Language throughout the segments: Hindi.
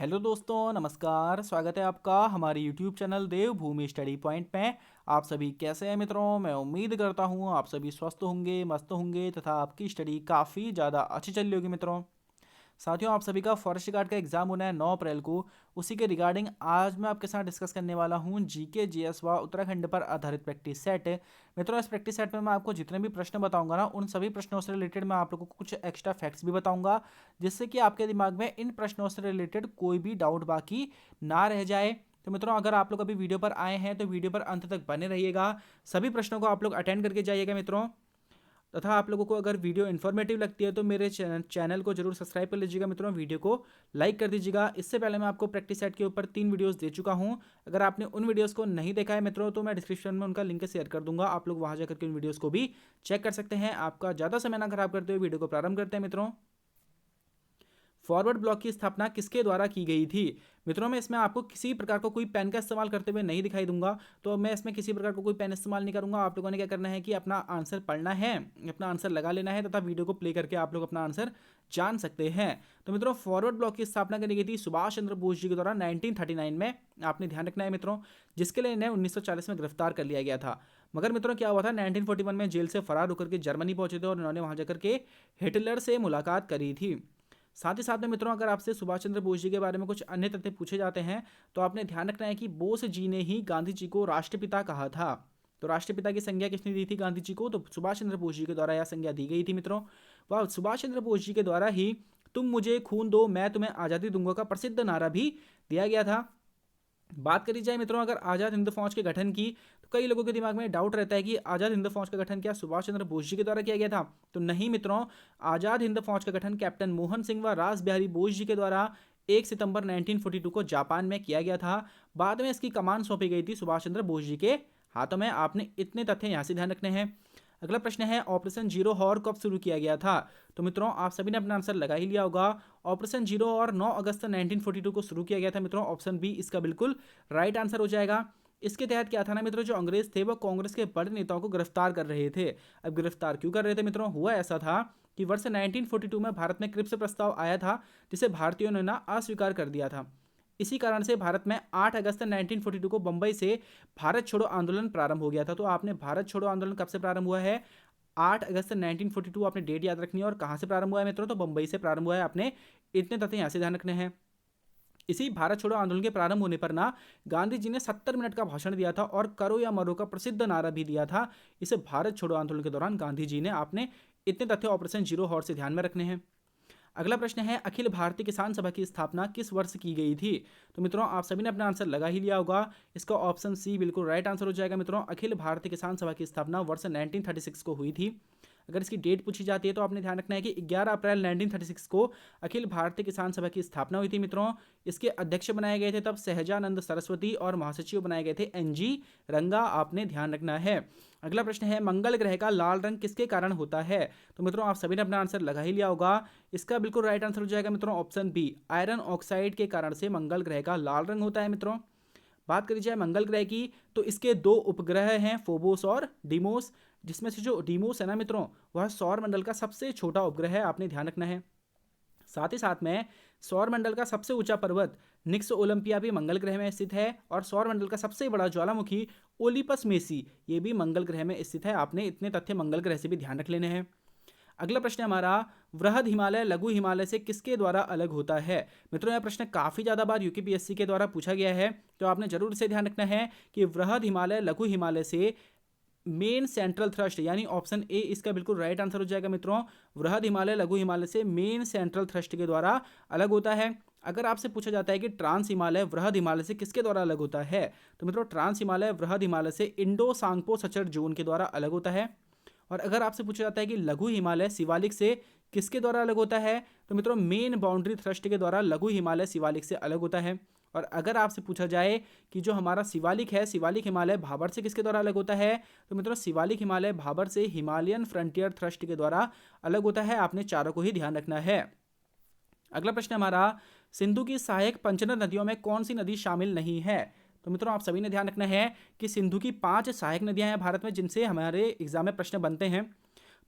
हेलो दोस्तों, नमस्कार। स्वागत है आपका हमारे यूट्यूब चैनल देवभूमि स्टडी पॉइंट में। आप सभी कैसे हैं मित्रों? मैं उम्मीद करता हूँ आप सभी स्वस्थ होंगे, मस्त होंगे तथा आपकी स्टडी काफ़ी ज़्यादा अच्छी चल रही होगी मित्रों। साथियों, आप सभी का फॉरेस्ट गार्ड का एग्जाम होना है 9 अप्रैल को। उसी के रिगार्डिंग आज मैं आपके साथ डिस्कस करने वाला हूं जीके जीएस व उत्तराखंड पर आधारित प्रैक्टिस सेट। मित्रों, इस प्रैक्टिस सेट में मैं आपको जितने भी प्रश्न बताऊंगा ना, उन सभी प्रश्नों से रिलेटेड मैं आप लोगों को कुछ एक्स्ट्रा फैक्ट्स भी बताऊंगा, जिससे कि आपके दिमाग में इन प्रश्नों से रिलेटेड कोई भी डाउट बाकी ना रह जाए। तो मित्रों, अगर आप लोग अभी वीडियो पर आए हैं तो वीडियो पर अंत तक बने रहिएगा। सभी प्रश्नों को आप लोग अटेंड करके जाइएगा मित्रों। तथा आप लोगों को अगर वीडियो इन्फॉर्मेटिव लगती है तो मेरे चैनल को जरूर सब्सक्राइब कर लीजिएगा मित्रों, वीडियो को लाइक कर दीजिएगा। इससे पहले मैं आपको प्रैक्टिस सेट के ऊपर 3 वीडियोस दे चुका हूं। अगर आपने उन वीडियोस को नहीं देखा है मित्रों तो मैं डिस्क्रिप्शन में उनका लिंक शेयर कर दूंगा, आप लोग वहां जाकर के उन वीडियोस को भी चेक कर सकते हैं। आपका ज़्यादा समय ना खराब करते हुए वीडियो को प्रारंभ करते हैं मित्रों। फॉरवर्ड ब्लॉक की स्थापना किसके द्वारा की गई थी? मित्रों, मैं इसमें आपको किसी प्रकार को कोई पेन का इस्तेमाल करते हुए नहीं दिखाई दूंगा, तो मैं इसमें किसी प्रकार को कोई पेन इस्तेमाल नहीं करूंगा। आप लोगों ने क्या करना है कि अपना आंसर पढ़ना है, अपना आंसर लगा लेना है तथा वीडियो को प्ले करके आप लोग अपना आंसर जान सकते हैं। तो मित्रों, फॉरवर्ड ब्लॉक की स्थापना करी गई थी सुभाष चंद्र बोस जी के द्वारा 1939 में। आपने ध्यान रखना है मित्रों, जिसके लिए इन्हें 1940 में गिरफ्तार कर लिया गया था। मगर मित्रों, क्या हुआ था, 1941 में जेल से फरार होकर के जर्मनी पहुंचे थे और उन्होंने वहां जाकर के हिटलर से मुलाकात करी थी। साथ ही साथ में मित्रों, अगर आपसे सुभाष चंद्र बोस जी के बारे में कुछ अन्य तथ्य पूछे जाते हैं तो आपने ध्यान रखना है कि बोस जी ने ही गांधी जी को राष्ट्रपिता कहा था। तो राष्ट्रपिता की संज्ञा किसने दी थी गांधी जी को? तो सुभाष चंद्र बोस जी के द्वारा यह संज्ञा दी गई थी मित्रों। वह सुभाष चंद्र बोस जी के द्वारा ही तुम मुझे खून दो मैं तुम्हें आज़ादी दूंगा का प्रसिद्ध नारा भी दिया गया था। बात करी जाए मित्रों अगर आज़ाद हिंद फौज के गठन की, तो कई लोगों के दिमाग में डाउट रहता है कि आज़ाद हिंद फौज का गठन क्या सुभाष चंद्र बोस जी के द्वारा किया गया था? तो नहीं मित्रों, आज़ाद हिंद फौज का गठन कैप्टन मोहन सिंह व रास बिहारी बोस जी के द्वारा 1 सितंबर 1942 को जापान में किया गया था। बाद में इसकी कमान सौंपी गई थी सुभाष चंद्र बोस जी के हाथों में। आपने इतने तथ्य यहाँ से ध्यान रखने हैं। अगला प्रश्न है, ऑपरेशन जीरो हॉर कब शुरू किया गया था? तो मित्रों, आप सभी ने अपना आंसर लगा ही लिया होगा। ऑपरेशन जीरो और 9 अगस्त 1942 को शुरू किया गया था मित्रों। ऑप्शन बी इसका बिल्कुल राइट आंसर हो जाएगा। इसके तहत क्या था ना मित्रों, जो अंग्रेज थे वो कांग्रेस के बड़े नेताओं को गिरफ्तार कर रहे थे। अब गिरफ्तार क्यों कर रहे थे मित्रों? हुआ ऐसा था कि वर्ष 1942 में भारत में क्रिप्स प्रस्ताव आया था, जिसे भारतीयों ने ना अस्वीकार कर दिया था। इसी कारण से भारत में 8 अगस्त 1942 को बंबई से भारत छोड़ो आंदोलन प्रारंभ हो गया था। तो आपने भारत छोड़ो आंदोलन कब से प्रारंभ हुआ है? 8 अगस्त 1942। आपने डेट याद रखनी है। और कहाँ से प्रारंभ हुआ है मित्रों? तो बंबई से प्रारंभ हुआ है। आपने इतने तथ्य यहाँ से ध्यान रखने हैं। इसी भारत छोड़ो आंदोलन के प्रारंभ होने पर ना गांधी जी ने 70 मिनट का भाषण दिया था और करो या मरो का प्रसिद्ध नारा भी दिया था। इसे भारत छोड़ो आंदोलन के दौरान गांधी जी ने। आपने इतने तथ्य ऑपरेशन जीरो हॉर से ध्यान में रखने हैं। अगला प्रश्न है, अखिल भारतीय किसान सभा की स्थापना किस वर्ष की गई थी? तो मित्रों, आप सभी ने अपना आंसर लगा ही लिया होगा। इसका ऑप्शन सी बिल्कुल राइट आंसर हो जाएगा मित्रों। अखिल भारतीय किसान सभा की स्थापना वर्ष 1936 को हुई थी। अगर इसकी डेट पूछी जाती है तो आपने ध्यान रखना है कि 11 अप्रैल 1936 को अखिल भारतीय किसान सभा की स्थापना हुई थी मित्रों। इसके अध्यक्ष बनाए गए थे तब सहजानंद सरस्वती और महासचिव बनाए गए थे एनजी रंगा। आपने ध्यान रखना है। अगला प्रश्न है, मंगल ग्रह का लाल रंग किसके कारण होता है? तो मित्रों, आप सभी ने अपना आंसर लगा ही लिया होगा। इसका बिल्कुल राइट आंसर हो जाएगा मित्रों ऑप्शन बी, आयरन ऑक्साइड के कारण से मंगल ग्रह का लाल रंग होता है मित्रों। बात करी जाए मंगल ग्रह की, तो इसके 2 उपग्रह हैं, फोबोस और डीमोस, जिसमें से जो डीमोस है ना मित्रों, वह सौर मंडल का सबसे छोटा उपग्रह है। आपने ध्यान रखना है। साथ ही साथ में सौर मंडल का सबसे ऊंचा पर्वत निक्स ओलंपिया भी मंगल ग्रह में स्थित है। और सौर मंडल का सबसे बड़ा ज्वालामुखी ओलिपस मेसी, ये भी मंगल ग्रह में स्थित है। आपने इतने तथ्य मंगल ग्रह से भी ध्यान रख लेने हैं। अगला प्रश्न है हमारा, वृहद हिमालय लघु हिमालय से किसके द्वारा अलग होता है? मित्रों, यह प्रश्न काफी ज्यादा बार यूपीपीएससी के द्वारा पूछा गया है, तो आपने जरूर इसे ध्यान रखना है कि वृहद हिमालय लघु हिमालय से मेन सेंट्रल थ्रस्ट, यानी ऑप्शन ए इसका बिल्कुल राइट आंसर हो जाएगा मित्रों। वृहद हिमालय लघु हिमालय से मेन सेंट्रल थ्रस्ट के द्वारा अलग होता है। अगर आपसे पूछा जाता है कि ट्रांस हिमालय वृहद हिमालय से किसके द्वारा अलग होता है, तो मित्रों ट्रांस हिमालय वृहद हिमालय से इंडो सांगपो सचर जोन के द्वारा अलग होता है। और अगर आपसे पूछा जाता है कि लघु हिमालय शिवालिक से किसके द्वारा अलग होता है, तो मित्रों मेन बाउंड्री थ्रस्ट के द्वारा लघु हिमालय शिवालिक से अलग होता है। और अगर आपसे पूछा जाए कि जो हमारा शिवालिक है, शिवालिक हिमालय भाबर से किसके द्वारा अलग होता है, तो मित्रों शिवालिक हिमालय भाबर से हिमालयन फ्रंटियर थ्रस्ट के द्वारा अलग होता है। आपने चारों को ही ध्यान रखना है। अगला प्रश्न हमारा, सिंधु की सहायक पंचनद नदियों में कौन सी नदी शामिल नहीं है? तो मित्रों, आप सभी ने ध्यान रखना है कि सिंधु की 5 सहायक नदियां हैं भारत में, जिनसे हमारे एग्जाम में प्रश्न बनते हैं।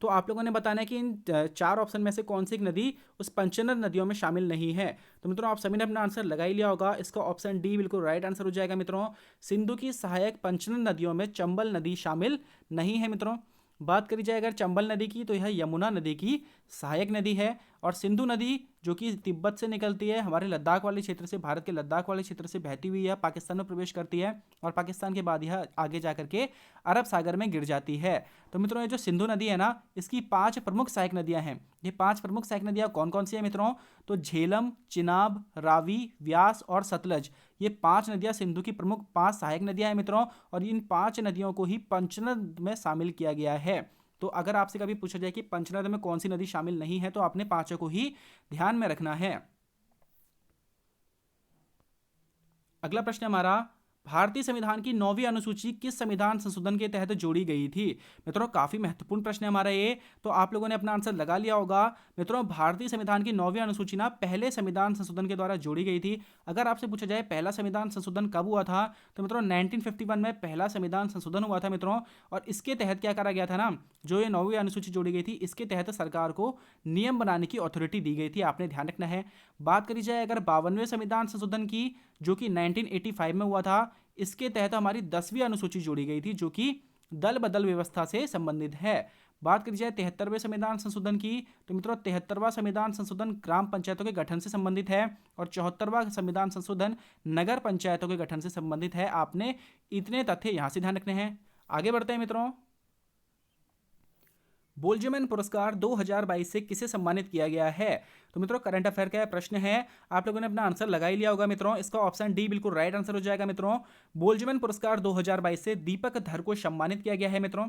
तो आप लोगों ने बताना है कि इन चार ऑप्शन में से कौन सी एक नदी उस पंचनद नदियों में शामिल नहीं है। तो मित्रों आप सभी ने अपना आंसर लगा ही लिया होगा, इसका ऑप्शन डी बिल्कुल राइट आंसर हो जाएगा मित्रों। सिंधु की सहायक पंचनद नदियों में चंबल नदी शामिल नहीं है मित्रों। बात करी जाए अगर चंबल नदी की, तो यह यमुना नदी की सहायक नदी है। और सिंधु नदी जो कि तिब्बत से निकलती है, हमारे लद्दाख वाले क्षेत्र से, भारत के लद्दाख वाले क्षेत्र से बहती हुई यह पाकिस्तान में प्रवेश करती है और पाकिस्तान के बाद यह आगे जाकर के अरब सागर में गिर जाती है। तो मित्रों ये जो सिंधु नदी है ना, इसकी 5 प्रमुख सहायक नदियां हैं। ये 5 प्रमुख सहायक नदियां कौन कौन सी है मित्रों? तो झेलम, चिनाब, रावी, व्यास और सतलज, ये 5 नदियां सिंधु की प्रमुख 5 सहायक नदियां हैं मित्रों। और इन 5 नदियों को ही पंचनद में शामिल किया गया है। तो अगर आपसे कभी पूछा जाए कि पंचनद में कौन सी नदी शामिल नहीं है, तो आपने 5 को ही ध्यान में रखना है। अगला प्रश्न हमारा, भारतीय संविधान की 9वीं अनुसूची किस संविधान संशोधन के तहत जोड़ी गई थी? मित्रों काफी महत्वपूर्ण प्रश्न है हमारा ये, तो आप लोगों ने अपना आंसर लगा लिया होगा। मित्रों भारतीय संविधान की 9वीं अनुसूची ना पहले संविधान संशोधन के द्वारा जोड़ी गई थी। अगर आपसे पूछा जाए पहला संविधान संशोधन कब हुआ था, तो मित्रों 1951 में पहला संविधान संशोधन हुआ था मित्रों। और इसके तहत क्या करा गया था ना, जो ये 9वीं अनुसूची जोड़ी गई थी, इसके तहत सरकार को नियम बनाने की अथॉरिटी दी गई थी, आपने ध्यान रखना है। बात करी जाए अगर 52वें संविधान संशोधन की, जो कि 1985 में हुआ था, इसके तहत हमारी 10वीं अनुसूची जोड़ी गई थी, जो कि दल बदल व्यवस्था से संबंधित है। बात करी जाए 73वें संविधान संशोधन की, तो मित्रों 73वां संविधान संशोधन ग्राम पंचायतों के गठन से संबंधित है और 74वां संविधान संशोधन नगर पंचायतों के गठन से संबंधित है। आपने इतने तथ्य यहां से ध्यान रखने हैं। आगे बढ़ते हैं मित्रों। बोल्जमैन पुरस्कार 2022 से किसे सम्मानित किया गया है? तो मित्रों करंट अफेयर का प्रश्न है, आप लोगों ने अपना आंसर लगा ही लिया होगा मित्रों। इसका ऑप्शन डी बिल्कुल राइट आंसर हो जाएगा मित्रों। बोल्जमैन पुरस्कार 2022 से दीपक धर को सम्मानित किया गया है मित्रों।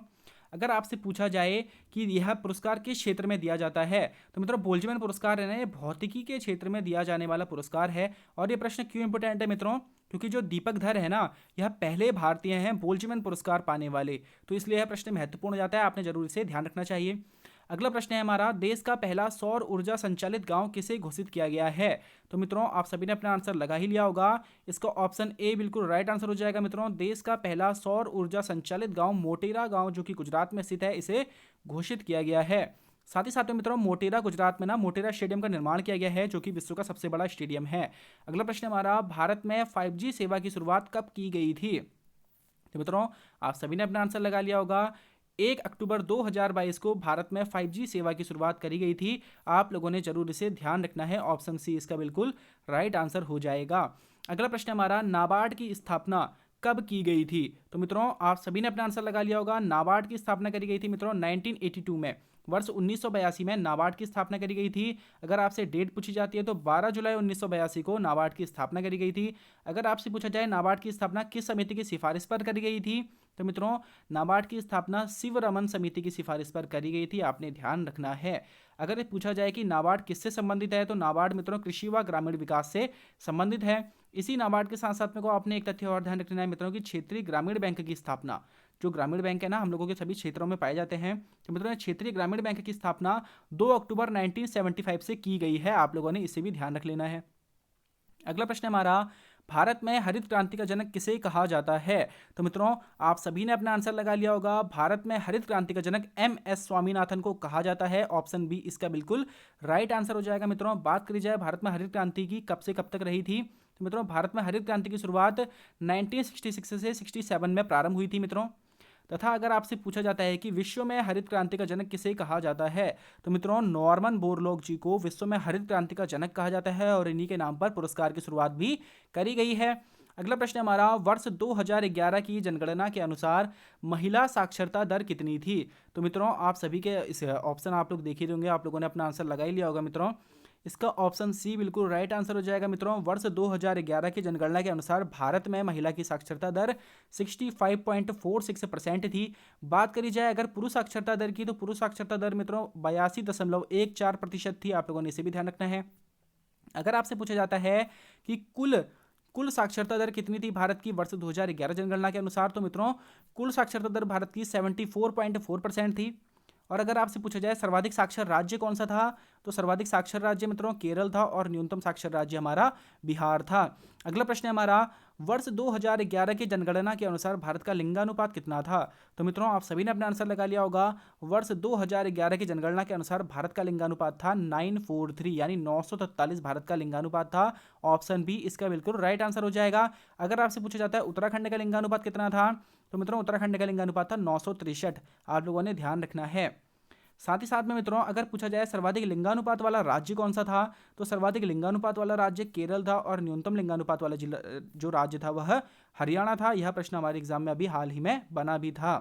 अगर आपसे पूछा जाए कि यह पुरस्कार किस क्षेत्र में दिया जाता है, तो मित्रों बोल्जमैन पुरस्कार है ना, ये भौतिकी के क्षेत्र में दिया जाने वाला पुरस्कार है। और ये प्रश्न क्यों इंपोर्टेंट है मित्रों? क्योंकि जो दीपक धर है ना, यह पहले भारतीय हैं बोल्जमैन पुरस्कार पाने वाले, तो इसलिए यह प्रश्न महत्वपूर्ण हो जाता है, आपने जरूर इसे ध्यान रखना चाहिए। अगला प्रश्न है हमारा, देश का पहला सौर ऊर्जा संचालित गांव किसे घोषित किया गया है? तो मित्रों आप सभी ने अपना आंसर लगा ही लिया होगा, इसका ऑप्शन ए बिल्कुल राइट आंसर हो जाएगा मित्रों। देश का पहला सौर ऊर्जा संचालित गांव मोटेरा गांव, जो कि गुजरात में स्थित है, इसे घोषित किया गया है। साथ ही साथ में मित्रों मोटेरा गुजरात में ना मोटेरा स्टेडियम का निर्माण किया गया है, जो कि विश्व का सबसे बड़ा स्टेडियम है। अगला प्रश्न हमारा, भारत में 5G सेवा की शुरुआत कब की गई थी? तो मित्रों आप सभी ने अपना आंसर लगा लिया होगा, 1 अक्टूबर 2022 को भारत में 5G सेवा की शुरुआत करी गई थी। आप लोगों ने जरूर इसे ध्यान रखना है, ऑप्शन सी इसका बिल्कुल राइट आंसर हो जाएगा। अगला प्रश्न हमारा, नाबार्ड की स्थापना कब की गई थी? तो मित्रों आप सभी ने अपना आंसर लगा लिया होगा, नाबार्ड की स्थापना करी गई थी मित्रों 1982 में, वर्ष 1982 में नाबार्ड की स्थापना करी गई थी। अगर आपसे डेट पूछी जाती है तो 12 जुलाई 1982 को नाबार्ड की स्थापना करी गई थी। अगर आपसे पूछा जाए नाबार्ड की स्थापना किस समिति की सिफारिश पर करी गई थी, तो मित्रों नाबार्ड की स्थापना शिवरमन समिति की सिफारिश पर करी गई थी, आपने ध्यान रखना है। अगर पूछा जाए कि नाबार्ड किससे संबंधित है, तो नाबार्ड मित्रों कृषि व ग्रामीण विकास से संबंधित है। इसी नाबार्ड के साथ साथ में को आपने एक तथ्य और ध्यान रखना है मित्रों की क्षेत्रीय ग्रामीण बैंक की स्थापना, जो ग्रामीण बैंक है ना हम लोगों के सभी क्षेत्रों में पाए जाते हैं, तो मित्रों क्षेत्रीय ग्रामीण बैंक की स्थापना 2 अक्टूबर 1975 से की गई है, आप लोगों ने इसे भी ध्यान रख लेना है। अगला प्रश्न हमारा, भारत में हरित क्रांति का जनक किसे कहा जाता है? तो मित्रों आप सभी ने अपना आंसर लगा लिया होगा, भारत में हरित क्रांति का जनक MS स्वामीनाथन को कहा जाता है, ऑप्शन बी इसका बिल्कुल राइट आंसर हो जाएगा मित्रों। बात करी जाए भारत में हरित क्रांति की कब से कब तक रही थी, तो मित्रों भारत में हरित क्रांति की शुरुआत 1966 से 67 में प्रारंभ हुई थी मित्रों। तथा अगर आपसे पूछा जाता है कि विश्व में हरित क्रांति का जनक किसे कहा जाता है, तो मित्रों नॉर्मन बोरलॉग जी को विश्व में हरित क्रांति का जनक कहा जाता है और इन्हीं के नाम पर पुरस्कार की शुरुआत भी करी गई है। अगला प्रश्न हमारा, वर्ष 2011 की जनगणना के अनुसार महिला साक्षरता दर कितनी थी? तो मित्रों आप सभी के इस ऑप्शन आप लोग देख ही होंगे, आप लोगों ने अपना आंसर लगा ही लिया होगा मित्रों। इसका ऑप्शन सी बिल्कुल राइट आंसर हो जाएगा मित्रों। वर्ष 2011 की जनगणना के अनुसार भारत में महिला की साक्षरता दर 65.46% थी। बात करी जाए अगर पुरुष साक्षरता दर की, तो पुरुष साक्षरता दर मित्रों 82.14% थी, आप लोगों ने इसे भी ध्यान रखना है। अगर आपसे पूछा जाता है कि कुल साक्षरता दर कितनी थी भारत की वर्ष 2011 जनगणना के अनुसार, तो मित्रों कुल साक्षरता दर भारत की 74.4% थी। और अगर आपसे पूछा जाए सर्वाधिक साक्षर राज्य कौन सा था, तो सर्वाधिक साक्षर राज्य मित्रों केरल था और न्यूनतम साक्षर राज्य हमारा बिहार था। अगला प्रश्न है हमारा, वर्ष 2011 की जनगणना के अनुसार भारत का लिंगानुपात कितना था? तो मित्रों आप सभी ने अपना आंसर लगा लिया होगा। वर्ष 2011 की जनगणना के अनुसार भारत का लिंगानुपात था 943, यानी 943 भारत का लिंगानुपात था। ऑप्शन बी इसका बिल्कुल राइट आंसर हो जाएगा। अगर आपसे पूछा जाता है उत्तराखंड का लिंगानुपात कितना था, तो मित्रों उत्तराखंड का लिंगानुपात था 963। आप लोगों ने ध्यान रखना है। साथ ही साथ में मित्रों अगर पूछा जाए सर्वाधिक लिंगानुपात वाला राज्य कौन सा था, तो सर्वाधिक लिंगानुपात वाला राज्य केरल था और न्यूनतम लिंगानुपात वाला जिला जो राज्य था वह हरियाणा था। यह प्रश्न हमारे एग्जाम में अभी हाल ही में बना भी था।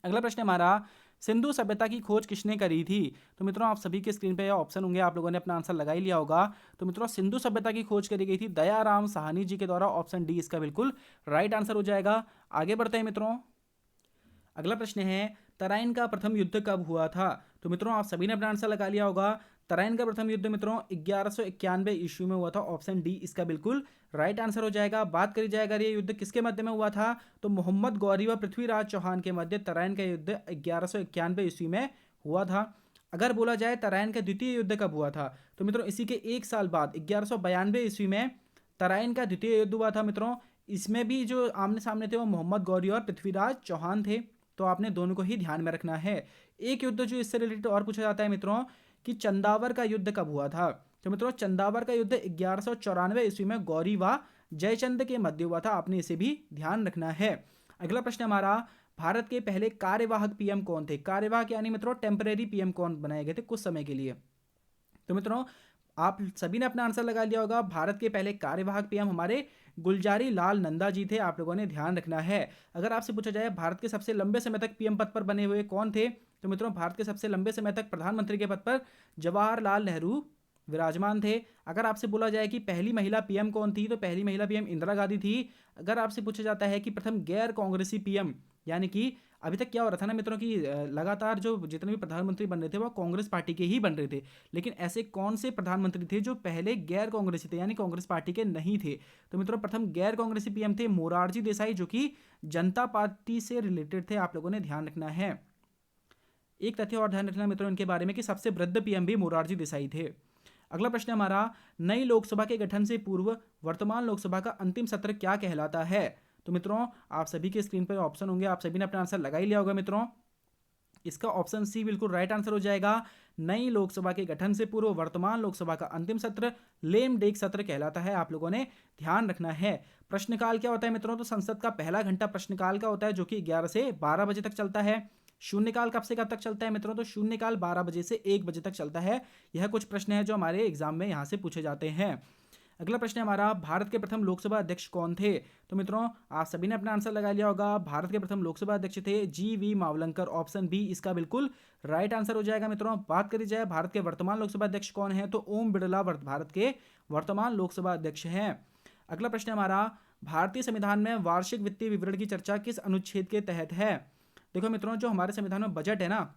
अगला प्रश्न हमारा, सिंधु सभ्यता की खोज किसने करी थी? तो मित्रों आप सभी के स्क्रीन पे ऑप्शन होंगे, आप लोगों ने अपना आंसर लगा ही लिया होगा। तो मित्रों सिंधु सभ्यता की खोज करी गई थी दयाराम साहनी जी के द्वारा। ऑप्शन डी इसका बिल्कुल राइट आंसर हो जाएगा। आगे बढ़ते हैं मित्रों। अगला प्रश्न है, तराइन का प्रथम युद्ध कब हुआ था? तो मित्रों आप सभी ने अपना आंसर लगा लिया होगा। तराइन का प्रथम युद्ध मित्रों 1191 ईस्वी में हुआ था। ऑप्शन डी इसका बिल्कुल राइट आंसर हो जाएगा। बात करी जाए अगर ये युद्ध किसके मध्य में हुआ था, तो मोहम्मद गौरी व पृथ्वीराज चौहान के मध्य तराइन का युद्ध 1191 ईस्वी में हुआ था। अगर बोला जाए तराइन का द्वितीय युद्ध कब हुआ था, तो मित्रों इसी के एक साल बाद 1192 ईस्वी में तराइन का द्वितीय युद्ध हुआ था। मित्रों इसमें भी जो आमने सामने थे वो मोहम्मद गौरी और पृथ्वीराज चौहान थे। तो आपने दोनों को ही ध्यान में रखना है। एक युद्ध जो इससे रिलेटेड और पूछा जाता है मित्रों कि चंदावर का युद्ध कब हुआ था, तो मित्रों चंदावर का युद्ध 1194 ईस्वी में गौरी व जयचंद के मध्य हुआ था। आपने इसे भी ध्यान रखना है। अगला प्रश्न हमारा, भारत के पहले कार्यवाहक पीएम कौन थे? कार्यवाहक यानी मित्रों टेम्परेरी पीएम कौन बनाए गए थे कुछ समय के लिए? तो मित्रों आप सभी ने अपना आंसर लगा लिया होगा। भारत के पहले कार्यवाहक पीएम हमारे गुलजारी लाल नंदा जी थे। आप लोगों ने ध्यान रखना है। अगर आपसे पूछा जाए भारत के सबसे लंबे समय तक पीएम पद पर बने हुए कौन थे, तो मित्रों भारत के सबसे लंबे समय तक प्रधानमंत्री के पद पर जवाहरलाल नेहरू विराजमान थे। अगर आपसे बोला जाए कि पहली महिला पीएम कौन थी, तो पहली महिला पीएम इंदिरा गांधी थी। अगर आपसे पूछा जाता है कि प्रथम गैर कांग्रेसी पीएम, यानी कि अभी तक क्या हो रहा था ना मित्रों की लगातार जो जितने भी प्रधानमंत्री बन रहे थे वो कांग्रेस पार्टी के ही बन रहे थे, लेकिन ऐसे कौन से प्रधानमंत्री थे जो पहले गैर कांग्रेसी थे यानी कांग्रेस पार्टी के नहीं थे? तो मित्रों प्रथम गैर कांग्रेसी पीएम थे मोरारजी देसाई, जो कि जनता पार्टी से रिलेटेड थे। आप लोगों ने ध्यान रखना है। एक तथ्य और ध्यान रखना मित्रों इनके बारे में कि सबसे वृद्ध पीएम भी मोरारजी देसाई थे। अगला प्रश्न हमारा, नई लोकसभा के गठन से पूर्व वर्तमान लोकसभा का अंतिम सत्र क्या कहलाता है? तो मित्रों आप सभी के स्क्रीन पर ऑप्शन होंगे, आप सभी ने अपना आंसर लगा ही लिया होगा। मित्रों इसका ऑप्शन सी बिल्कुल राइट आंसर हो जाएगा। नई लोकसभा के गठन से पूर्व वर्तमान लोकसभा का अंतिम सत्र लेम डेक सत्र कहलाता है। आप लोगों ने ध्यान रखना है। प्रश्नकाल क्या होता है मित्रों, तो संसद का पहला घंटा प्रश्नकाल का होता है जो कि 11 से 12 बजे तक चलता है। शून्यकाल कब से कब तक चलता है मित्रों, तो शून्यकाल 12 बजे से 1 बजे तक चलता है। यह कुछ प्रश्न है जो हमारे एग्जाम में यहाँ से पूछे जाते हैं। अगला प्रश्न हमारा, भारत के प्रथम लोकसभा अध्यक्ष कौन थे? तो मित्रों आप सभी ने अपना आंसर लगा लिया होगा। भारत के प्रथम लोकसभा अध्यक्ष थे जी.वी. मावलंकर। ऑप्शन बी इसका बिल्कुल राइट आंसर हो जाएगा। मित्रों बात करी जाए भारत के वर्तमान लोकसभा अध्यक्ष कौन है, तो ओम बिरला भारत के वर्तमान लोकसभा अध्यक्ष हैं। अगला प्रश्न हमारा, भारतीय संविधान में वार्षिक वित्तीय विवरण की चर्चा किस अनुच्छेद के तहत है? देखो मित्रों जो हमारे संविधान में बजट है ना,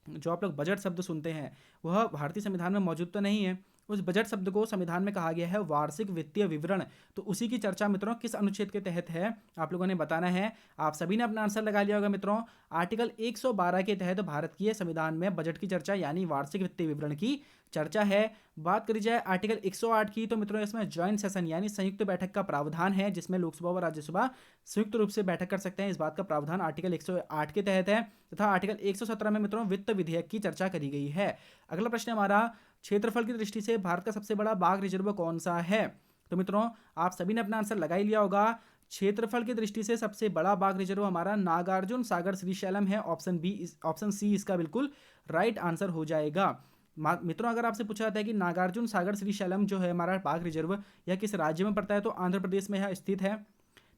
जो आप लोग बजट शब्द सुनते हैं वह भारतीय संविधान में मौजूद तो नहीं है। उस बजट शब्द को संविधान में कहा गया है वार्षिक वित्तीय विवरण। तो उसी की चर्चा मित्रों किस अनुच्छेद के तहत है आप लोगों ने बताना है। आप सभी ने अपना आंसर लगा लिया होगा। मित्रों आर्टिकल 112 के तहत भारत की संविधान में बजट की चर्चा यानी वार्षिक वित्तीय विवरण की चर्चा है। बात करी जाए आर्टिकल 108 की, तो मित्रों इसमें ज्वाइंट सेशन यानी संयुक्त बैठक का प्रावधान है, जिसमें लोकसभा व राज्यसभा संयुक्त रूप से बैठक कर सकते हैं। इस बात का प्रावधान आर्टिकल 108 के तहत है। तथा आर्टिकल 117 में मित्रों वित्त विधेयक की चर्चा करी गई है। अगला प्रश्न हमारा, क्षेत्रफल की दृष्टि से भारत का सबसे बड़ा बाघ रिजर्व कौन सा है? तो मित्रों आप सभी ने अपना आंसर लगा ही लिया होगा। क्षेत्रफल की दृष्टि से सबसे बड़ा बाघ रिजर्व हमारा नागार्जुन सागर श्रीशैलम है। ऑप्शन सी इसका बिल्कुल राइट आंसर हो जाएगा। मित्रों अगर आपसे पूछा जाता है कि नागार्जुन सागर श्रीशैलम जो है हमारा बाघ रिजर्व यह किस राज्य में पड़ता है, तो आंध्र प्रदेश में यह स्थित है।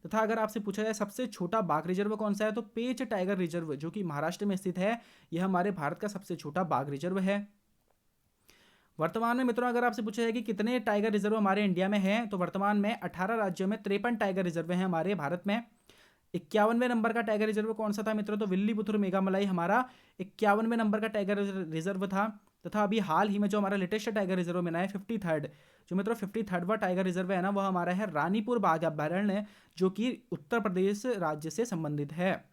तथा अगर आपसे पूछा जाए सबसे छोटा बाघ रिजर्व कौन सा है, तो पेंच टाइगर रिजर्व जो कि महाराष्ट्र में स्थित है, यह हमारे भारत का सबसे छोटा बाघ रिजर्व है। वर्तमान में मित्रों अगर आपसे पूछा जाए कि कितने टाइगर रिजर्व हमारे इंडिया में हैं, तो वर्तमान में 18 राज्यों में 53 टाइगर रिजर्व हैं हमारे भारत में। 51वें नंबर का टाइगर रिजर्व कौन सा था मित्रों, तो विल्लीबुथुर मेघामलाई हमारा 51वें नंबर का टाइगर रिजर्व था। तथा अभी हाल ही में जो हमारा लेटेस्ट टाइगर रिजर्व मिला है 53rd, जो मित्रों 53वां टाइगर रिजर्व है ना, वह हमारा है रानीपुर बाघ अभ्यारण्य, जो कि उत्तर प्रदेश राज्य से संबंधित है।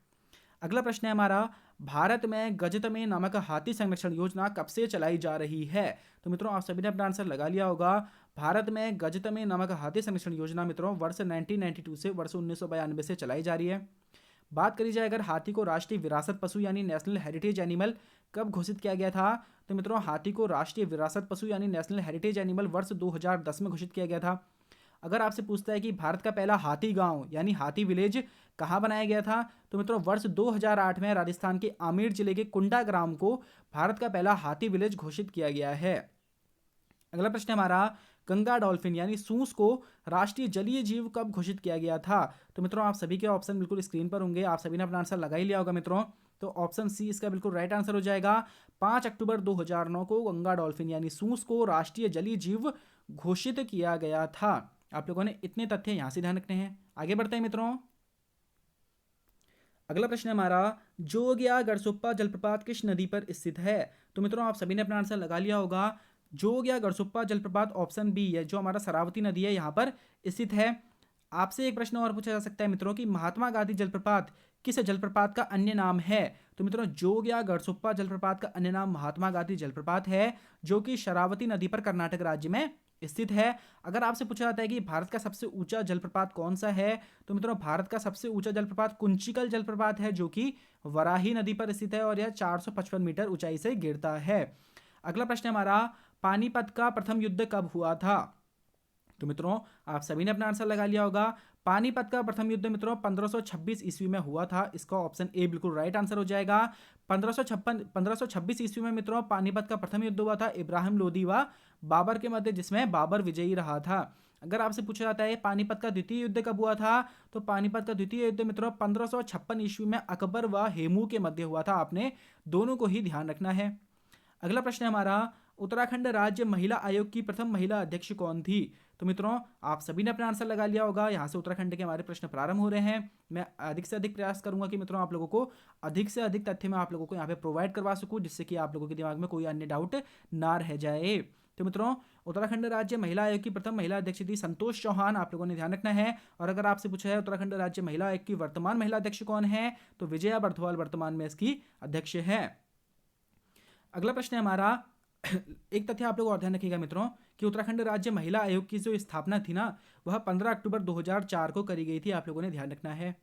अगला प्रश्न है हमारा, भारत में गजतमे नामक हाथी संरक्षण योजना कब से चलाई जा रही है? तो मित्रों आप सभी ने अपना आंसर लगा लिया होगा। भारत में गजतमे नामक हाथी संरक्षण योजना मित्रों वर्ष 1992 से वर्ष 1992 से चलाई जा रही है। बात करी जाए अगर हाथी को राष्ट्रीय विरासत पशु यानी नेशनल हेरिटेज एनिमल कब घोषित किया गया था, तो मित्रों हाथी को राष्ट्रीय विरासत पशु यानी नेशनल हेरिटेज एनिमल वर्ष 2010 में घोषित किया गया था। अगर आपसे पूछता है कि भारत का पहला हाथी गांव यानी हाथी विलेज कहाँ बनाया गया था, तो मित्रों वर्ष 2008 में राजस्थान के आमेर जिले के कुंडा ग्राम को भारत का पहला हाथी विलेज घोषित किया गया है। अगला प्रश्न हमारा, गंगा डॉल्फिन यानी सूस को राष्ट्रीय जलीय जीव कब घोषित किया गया था? तो मित्रों आप सभी के ऑप्शन बिल्कुल स्क्रीन पर होंगे, आप सभी ने अपना आंसर लगा ही लिया होगा मित्रों। तो ऑप्शन सी इसका बिल्कुल राइट आंसर हो जाएगा। 5 अक्टूबर 2009 को गंगा डॉल्फिन यानी सूस को राष्ट्रीय जलीय जीव घोषित किया गया था। आप लोगों ने इतने तथ्य यहां से ध्यान रखने हैं। आगे बढ़ते हैं मित्रों। अगला प्रश्न हमारा, जोगिया गढ़सुप्पा जलप्रपात किस नदी पर स्थित है? तो मित्रों आप सभी ने अपना आंसर लगा लिया होगा। जोगिया गढ़सुप्पा जलप्रपात ऑप्शन बी है, जो हमारा शरावती नदी है यहाँ पर स्थित है। आपसे एक प्रश्न और पूछा जा सकता है मित्रों कि महात्मा गांधी जलप्रपात किस जलप्रपात का अन्य नाम है? तो मित्रों जोगिया गढ़सुप्पा जलप्रपात का अन्य नाम महात्मा गांधी जलप्रपात है, जो कि शरावती नदी पर कर्नाटक राज्य में स्थित है। अगर आपसे पूछा जाता है कि भारत का सबसे ऊंचा जलप्रपात कौन सा है, तो मित्रों भारत का सबसे ऊंचा जलप्रपात कुंचिकल जलप्रपात है, जो कि वराही नदी पर स्थित है और यह 455 मीटर ऊंचाई से गिरता है। अगला प्रश्न हमारा, पानीपत का प्रथम युद्ध कब हुआ था? तो मित्रों आप सभी ने अपना आंसर लगा लिया होगा। पानीपत का प्रथम युद्ध मित्रों 1526 ईस्वी में हुआ था। इसका ऑप्शन ए बिल्कुल राइट आंसर हो जाएगा। 1526 ईस्वी में मित्रों पानीपत का प्रथम युद्ध हुआ था इब्राहिम लोदी व बाबर के मध्य, जिसमें बाबर विजयी रहा था। अगर आपसे पूछा जाता है पानीपत का द्वितीय युद्ध कब हुआ था, तो पानीपत का द्वितीय युद्ध मित्रों 1556 ईस्वी में अकबर व हेमू के मध्य हुआ था। आपने दोनों को ही ध्यान रखना है। अगला प्रश्न है हमारा, उत्तराखंड राज्य महिला आयोग की प्रथम महिला अध्यक्ष कौन थी? तो मित्रों आप सभी ने अपना आंसर लगा लिया होगा। यहाँ से उत्तराखंड के हमारे प्रश्न प्रारंभ हो रहे हैं। मैं अधिक से अधिक प्रयास करूंगा कि मित्रों आप लोगों को अधिक से अधिक तथ्य मैं आप लोगों को यहाँ पे प्रोवाइड करवा सकूं, जिससे कि आप लोगों के दिमाग में कोई अन्य डाउट ना रह जाए। तो मित्रों उत्तराखंड राज्य महिला आयोग की प्रथम महिला अध्यक्ष थी संतोष चौहान, आप लोगों ने ध्यान रखना है। और अगर आपसे पूछा है उत्तराखंड राज्य महिला आयोग की वर्तमान महिला अध्यक्ष कौन है, तो विजया बर्थवाल वर्तमान में इसकी अध्यक्ष है। अगला प्रश्न है हमारा, एक तथ्य आप लोग और ध्यान रखिएगा मित्रों कि उत्तराखंड राज्य महिला आयोग की जो स्थापना थी ना, वह 15 अक्टूबर 2004 को करी गई थी। आप लोगों ने ध्यान रखना है।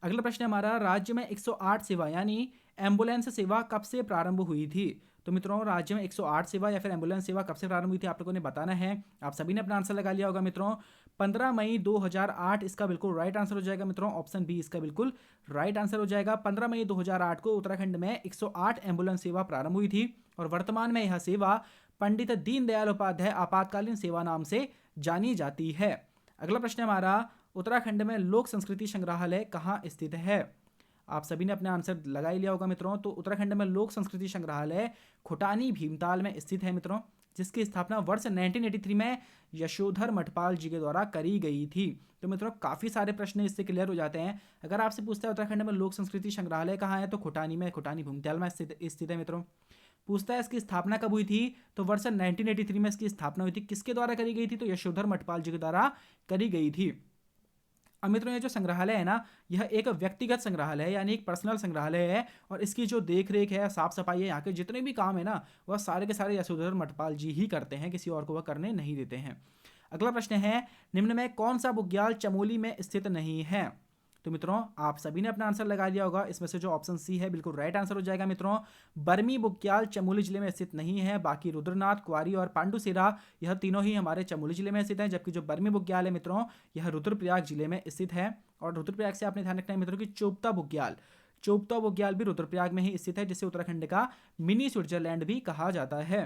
अगला प्रश्न है हमारा, राज्य में 108 सेवा यानी एम्बुलेंस सेवा कब से प्रारंभ हुई थी? तो मित्रों राज्य में 108 सेवा या फिर एम्बुलेंस सेवा कब से प्रारंभ हुई थी, आप लोगों ने बताना है। आप सभी ने अपना आंसर लगा लिया होगा मित्रों। 15 मई 2008 इसका बिल्कुल राइट आंसर हो जाएगा मित्रों। ऑप्शन बी इसका बिल्कुल राइट आंसर हो जाएगा। 15 मई 2008 को उत्तराखंड में 108 एम्बुलेंस सेवा प्रारंभ हुई थी और वर्तमान में यह सेवा पंडित दीनदयाल उपाध्याय आपातकालीन सेवा नाम से जानी जाती है। अगला प्रश्न हमारा, उत्तराखंड में लोक संस्कृति संग्रहालय कहाँ स्थित है? आप सभी ने अपना आंसर लगा ही लिया होगा मित्रों। तो उत्तराखंड में लोक संस्कृति संग्रहालय खुटानी भीमताल में स्थित है मित्रों, जिसकी स्थापना वर्ष 1983 में यशोधर मठपाल जी के द्वारा करी गई थी। तो मित्रों काफ़ी सारे प्रश्न इससे क्लियर हो जाते हैं। अगर आपसे पूछता है उत्तराखंड में लोक संस्कृति संग्रहालय कहाँ है, तो खुटानी में, खुटानी भीमताल में स्थित है मित्रों। पूछता है इसकी स्थापना कब हुई थी, तो वर्ष 1983 में इसकी स्थापना हुई थी। किसके द्वारा करी गई थी, तो यशोधर मठपाल जी के द्वारा करी गई थी। अब मित्रों ये जो संग्रहालय है ना, यह एक व्यक्तिगत संग्रहालय है यानी एक पर्सनल संग्रहालय है, और इसकी जो देख रेख है, साफ सफाई है, यहाँ के जितने भी काम है ना, वह सारे के सारे यशोधर मठपाल जी ही करते हैं, किसी और को वह करने नहीं देते हैं। अगला प्रश्न है, निम्न में कौन सा बुग्याल चमोली में स्थित नहीं है? तो मित्रों आप सभी ने अपना आंसर लगा लिया होगा। इसमें से जो ऑप्शन सी है बिल्कुल राइट आंसर हो जाएगा मित्रों। बर्मी बुग्याल चमोली जिले में स्थित नहीं है। बाकी रुद्रनाथ, क्वारी और पांडुसेरा यह तीनों ही हमारे चमोली जिले में स्थित है, जबकि जो बर्मी बुग्याल है मित्रों यह रुद्रप्रयाग जिले में स्थित है। और रुद्रप्रयाग से आपने ध्यान रखना है मित्रों कि चोपता बुग्याल भी रुद्रप्रयाग में ही स्थित है, जिसे उत्तराखंड का मिनी स्विट्जरलैंड भी कहा जाता है।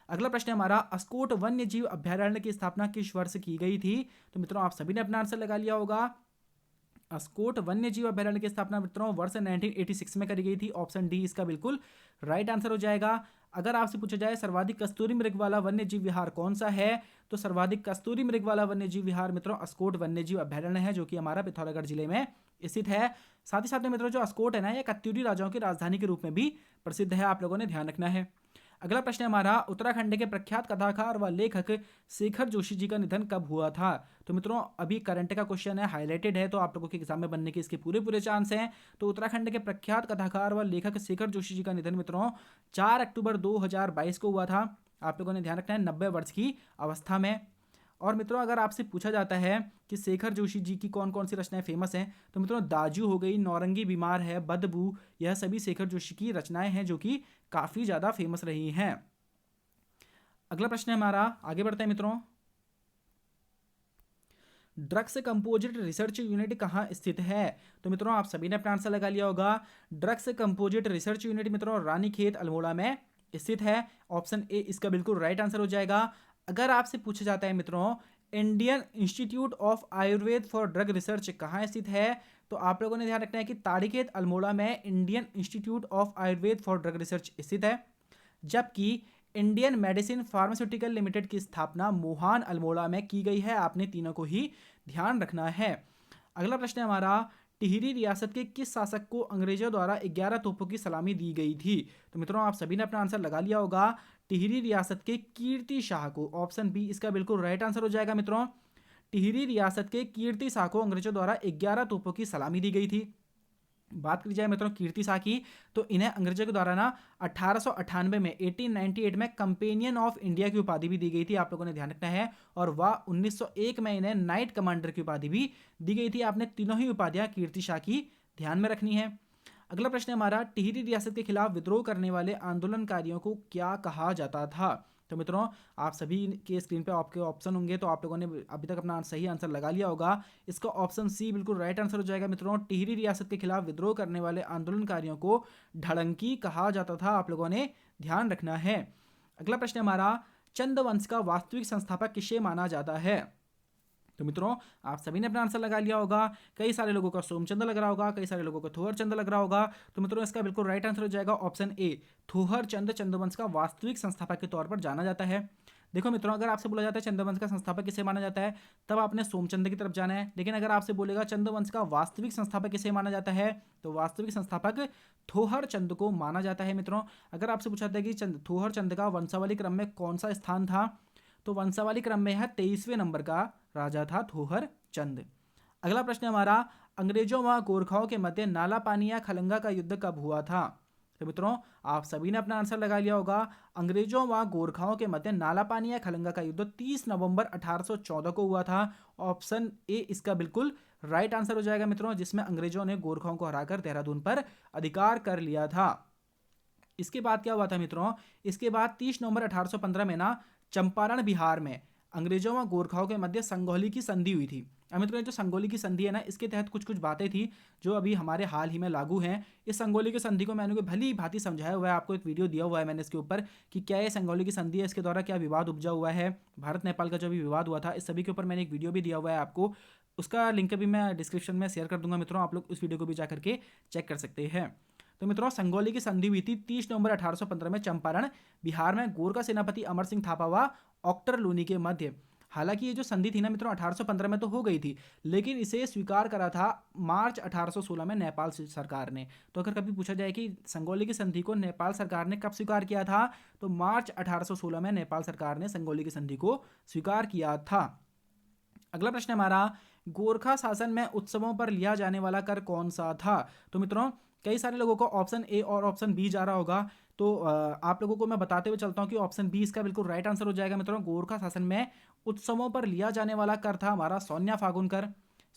अगला प्रश्न हमारा, अस्कोट वन्य जीव अभ्यारण्य की स्थापना किस वर्ष की गई थी? तो मित्रों आप सभी ने अपना आंसर लगा लिया होगा। अस्कोट वन्य जीव अभ्यारण्य की स्थापना मित्रों वर्ष 1986 में करी गई थी। ऑप्शन डी इसका बिल्कुल राइट आंसर हो जाएगा। अगर आपसे पूछा जाए सर्वाधिक कस्तूरी मृग वाला वन्य जीव विहार कौन सा है, तो सर्वाधिक कस्तूरी मृग वाला वन्य जीव विहार मित्रों अस्कोट वन्य जीव अभ्यारण्य है, जो कि हमारा पिथौरागढ़ जिले में स्थित है। साथ में मित्रों जो अस्कोट है ना, यह कत्यूरी राजाओं की राजधानी के रूप में भी प्रसिद्ध है, आप लोगों ने ध्यान रखना है। अगला प्रश्न है हमारा, उत्तराखंड के प्रख्यात कथाकार व लेखक शेखर जोशी जी का निधन कब हुआ था? तो मित्रों अभी करंट का क्वेश्चन है, हाईलाइटेड है, तो आप लोगों के एग्जाम में बनने के इसके पूरे पूरे चांस हैं। तो उत्तराखंड के प्रख्यात कथाकार व लेखक शेखर जोशी जी का निधन मित्रों 4 अक्टूबर 2022 को हुआ था। आप लोगों ने ध्यान रखना है, 90 वर्ष की अवस्था में। और मित्रों अगर आपसे पूछा जाता है कि शेखर जोशी जी की कौन कौन सी रचनाएं फेमस हैं, तो मित्रों दाजू हो गई, नौरंगी बीमार है, बदबू, यह सभी शेखर जोशी की रचनाएं हैं जो कि काफ़ी ज़्यादा फेमस रही हैं। अगला प्रश्न है हमारा, आगे बढ़ते हैं मित्रों। ड्रग्स कंपोजिट रिसर्च यूनिट कहाँ स्थित है? तो मित्रों आप सभी ने अपना आंसर लगा लिया होगा। ड्रग्स कंपोजिट रिसर्च यूनिट मित्रों रानीखेत अल्मोड़ा में स्थित है। ऑप्शन ए इसका बिल्कुल राइट आंसर हो जाएगा। अगर आपसे पूछा जाता है मित्रों Indian institute of Ayurveda for drug research कहाँ स्थित है, तो आप लोगों ने ध्यान रखना है कि ताड़ीखेत अल्मोड़ा में Indian institute of Ayurveda for drug research स्थित है। जबकि इंडियन मेडिसिन फार्मास्यूटिकल लिमिटेड की स्थापना मोहान अल्मोड़ा में की गई है। आपने तीनों को ही ध्यान रखना है। अगला प्रश्न है हमारा, टिहरी रियासत के किस शासक को अंग्रेजों द्वारा 11 तोपों की सलामी दी गई थी? तो मित्रों आप सभी ने अपना आंसर लगा लिया होगा। टिहरी रियासत के कीर्ति शाह को, ऑप्शन बी इसका बिल्कुल राइट आंसर हो जाएगा मित्रों। टिहरी रियासत के कीर्ति शाह को अंग्रेजों द्वारा 11 तोपों की सलामी दी गई थी। बात करी जाए मित्रों कीर्ति शाह की, तो इन्हें अंग्रेजों के द्वारा ना 1898 में 1898 में कंपेनियन ऑफ इंडिया की उपाधि भी दी गई थी। आप लोगों ने ध्यान रखना है। और वह 1901 में इन्हें नाइट कमांडर की उपाधि भी दी गई थी। आपने तीनों ही उपाधियां कीर्ति शाह की ध्यान में रखनी है। अगला प्रश्न है हमारा, टिहरी रियासत के खिलाफ विद्रोह करने वाले आंदोलनकारियों को क्या कहा जाता था? तो मित्रों आप सभी के स्क्रीन पे आपके ऑप्शन होंगे, तो आप लोगों ने अभी तक अपना सही आंसर लगा लिया होगा। इसका ऑप्शन सी बिल्कुल राइट आंसर हो जाएगा मित्रों। टिहरी रियासत के खिलाफ विद्रोह करने वाले आंदोलनकारियों को ढड़ंकी कहा जाता था। आप लोगों ने ध्यान रखना है। अगला प्रश्न हमारा, चंद वंश का वास्तविक संस्थापक किसे माना जाता है? तो मित्रों आप सभी ने अपना आंसर लगा लिया होगा। कई सारे लोगों का सोमचंद लग रहा होगा, कई सारे लोगों को थोहर चंद लग रहा होगा। तो मित्रों इसका बिल्कुल राइट आंसर हो जाएगा ऑप्शन ए, थोहर चंद चंद्रवंश का वास्तविक संस्थापक के तौर पर जाना जाता है। देखो मित्रों अगर आपसे बोला जाता है चंद्रवंश का संस्थापक किसे माना जाता है, तब आपने सोमचंद की तरफ जाना है। लेकिन अगर आपसे बोलेगा चंद्रवंश का वास्तविक संस्थापक किसे माना जाता है, तो वास्तविक संस्थापक थोहर चंद को माना जाता है। मित्रों अगर आपसे पूछा जाता है कि थोहर चंद का वंशावली क्रम में कौन सा स्थान था, तो वंशावली क्रम में यह 23वें नंबर का राजा था थोहर चंद। अगला प्रश्न हमारा, अंग्रेजों व गोरखाओं के मध्य नाला पानी या खलंगा का युद्ध कब हुआ था? तो मित्रों आप सभी ने अपना आंसर लगा लिया होगा। अंग्रेजों व गोरखाओं के मध्य नाला पानी या खलंगा का युद्ध 30 नवंबर 1814 को हुआ था। ऑप्शन ए इसका बिल्कुल राइट आंसर हो जाएगा मित्रों, जिसमें अंग्रेजों ने गोरखाओं को हराकर देहरादून पर अधिकार कर लिया था। इसके बाद क्या हुआ था मित्रों, इसके बाद 30 नवंबर 1815 में ना चंपारण बिहार में अंग्रेजों व गोरखाओं के मध्य संगोली की संधि हुई थी। अब मित्रों जो संगोली की संधि है ना, इसके तहत कुछ कुछ बातें थी जो अभी हमारे हाल ही में लागू हैं। इस संगोली की संधि को मैंने भली भांति समझाया हुआ है, आपको एक वीडियो दिया हुआ है मैंने इसके ऊपर कि क्या ये संगोली की संधि है, इसके द्वारा क्या विवाद उपजा हुआ है, भारत नेपाल का जो भी विवाद हुआ था, इस सभी के ऊपर मैंने एक वीडियो भी दिया हुआ है आपको। उसका लिंक भी मैं डिस्क्रिप्शन में शेयर कर दूंगा मित्रों, आप लोग उस वीडियो को भी जाकर के चेक कर सकते हैं। तो मित्रों संगोली की संधि हुई थी 30 नवंबर 1815 में चंपारण बिहार में गोरखा सेनापति अमर सिंह थापा व ऑक्टर लूनी के मध्य। हालांकि ये जो संधि थी ना मित्रों 1815 में तो हो गई थी, लेकिन इसे स्वीकार करा था मार्च 1816 में नेपाल सरकार ने। तो अगर कभी पूछा जाए कि संगोली की संधि को नेपाल सरकार ने कब स्वीकार किया था, तो मार्च 1816 में नेपाल सरकार ने संगोली की संधि को स्वीकार किया था। अगला प्रश्न हमारा, गोरखा शासन में उत्सवों पर लिया जाने वाला कर कौन सा था? तो मित्रों कई सारे लोगों को ऑप्शन ए और ऑप्शन बी जा रहा होगा, तो आप लोगों को मैं बताते हुए चलता हूं कि ऑप्शन बी इसका बिल्कुल राइट आंसर हो जाएगा मित्रों। गोरखा शासन में उत्सवों पर लिया जाने वाला कर था हमारा सौन्या फागुन कर।